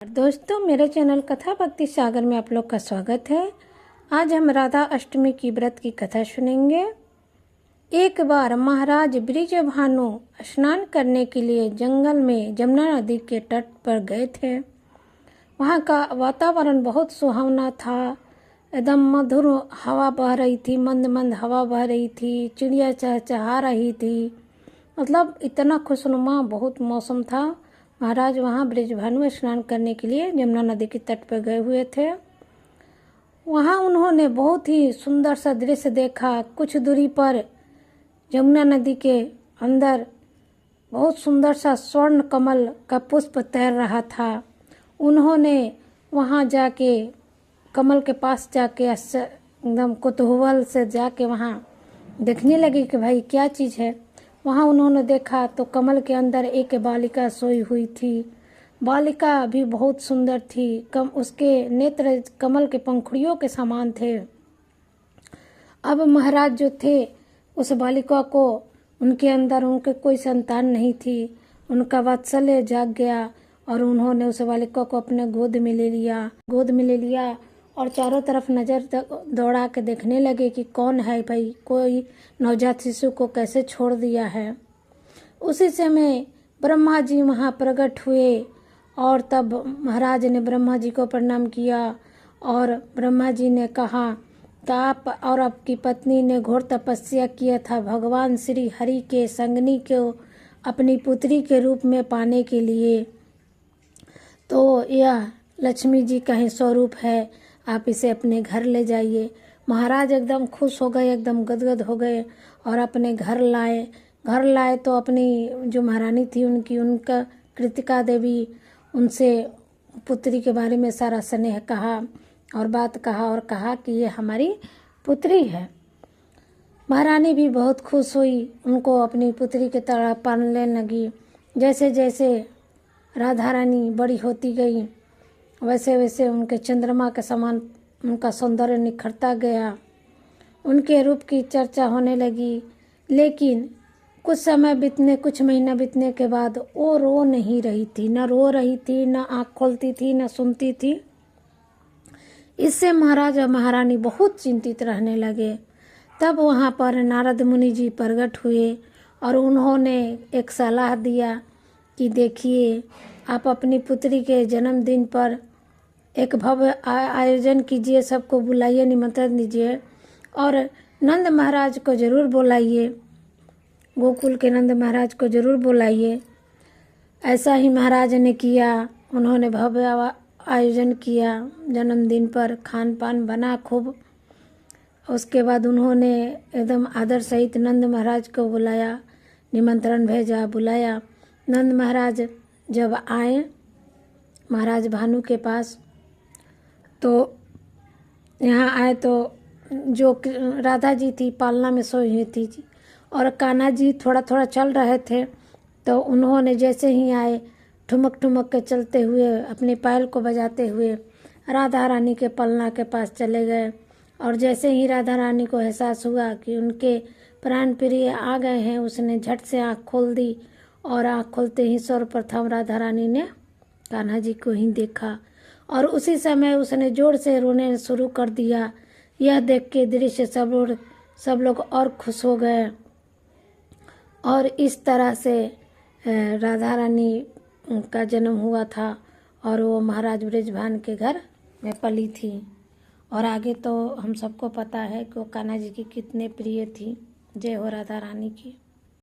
दोस्तों, मेरे चैनल कथा भक्ति सागर में आप लोग का स्वागत है। आज हम राधा अष्टमी की व्रत की कथा सुनेंगे। एक बार महाराज बृजभानु स्नान करने के लिए जंगल में जमुना नदी के तट पर गए थे। वहाँ का वातावरण बहुत सुहावना था। एकदम मधुर हवा बह रही थी, मंद मंद हवा बह रही थी, चिड़िया चहचहा रही थी। मतलब इतना खुशनुमा बहुत मौसम था। महाराज वहाँ बृजभानु स्नान करने के लिए यमुना नदी के तट पर गए हुए थे। वहाँ उन्होंने बहुत ही सुंदर सा दृश्य देखा। कुछ दूरी पर यमुना नदी के अंदर बहुत सुंदर सा स्वर्ण कमल का पुष्प तैर रहा था। उन्होंने वहाँ जाके कमल के पास जाके एकदम कुतूहल से जाके वहाँ देखने लगी कि भाई क्या चीज़ है। वहाँ उन्होंने देखा तो कमल के अंदर एक बालिका सोई हुई थी। बालिका भी बहुत सुंदर थी। उसके नेत्र कमल के पंखुड़ियों के समान थे। अब महाराज जो थे उस बालिका को, उनके अंदर उनके कोई संतान नहीं थी। उनका वात्सल्य जाग गया और उन्होंने उस बालिका को अपने गोद में ले लिया और चारों तरफ नज़र दौड़ा के देखने लगे कि कौन है भाई, कोई नवजात शिशु को कैसे छोड़ दिया है। उसी समय ब्रह्मा जी वहाँ प्रकट हुए और तब महाराज ने ब्रह्मा जी को प्रणाम किया और ब्रह्मा जी ने कहा कि आप और आपकी पत्नी ने घोर तपस्या किया था भगवान श्री हरि के संगनी को अपनी पुत्री के रूप में पाने के लिए, तो यह लक्ष्मी जी का ही स्वरूप है, आप इसे अपने घर ले जाइए। महाराज एकदम खुश हो गए, एकदम गदगद हो गए और अपने घर लाए तो अपनी जो महारानी थी उनका कृतिका देवी, उनसे पुत्री के बारे में सारा स्नेह कहा और बात कहा और कहा कि ये हमारी पुत्री है। महारानी भी बहुत खुश हुई, उनको अपनी पुत्री की तरह पालने लगी। जैसे जैसे राधा रानी बड़ी होती गई वैसे वैसे उनके चंद्रमा के समान उनका सौंदर्य निखरता गया। उनके रूप की चर्चा होने लगी। लेकिन कुछ महीना बीतने के बाद वो रो नहीं रही थी, न रो रही थी, न आँख खोलती थी, न सुनती थी। इससे महाराज और महारानी बहुत चिंतित रहने लगे। तब वहाँ पर नारद मुनि जी प्रकट हुए और उन्होंने एक सलाह दिया कि देखिए, आप अपनी पुत्री के जन्मदिन पर एक भव्य आयोजन कीजिए, सबको बुलाइए, निमंत्रण दीजिए और नंद महाराज को जरूर बुलाइए, गोकुल के नंद महाराज को जरूर बुलाइए। ऐसा ही महाराज ने किया। उन्होंने भव्य आयोजन किया, जन्मदिन पर खान पान बना खूब। उसके बाद उन्होंने एकदम आदर सहित नंद महाराज को बुलाया, निमंत्रण भेजा, बुलाया। नंद महाराज जब आए महाराज भानु के पास, तो यहाँ आए तो जो राधा जी थी पालना में सोई हुई थी और कान्हा जी थोड़ा थोड़ा चल रहे थे। तो उन्होंने जैसे ही आए ठुमक ठुमक के चलते हुए अपने पायल को बजाते हुए राधा रानी के पलना के पास चले गए। और जैसे ही राधा रानी को एहसास हुआ कि उनके प्राण प्रिय आ गए हैं, उसने झट से आँख खोल दी और आँख खोलते ही सर्वप्रथम राधा रानी ने कान्हा जी को ही देखा और उसी समय उसने जोर से रोने शुरू कर दिया। यह देख के दृश्य सब लोग और खुश हो गए और इस तरह से राधा रानी का जन्म हुआ था और वो महाराज बृजभानु के घर में पली थी। और आगे तो हम सबको पता है कि वो कान्हा जी की कितने प्रिय थी। जय हो राधा रानी की।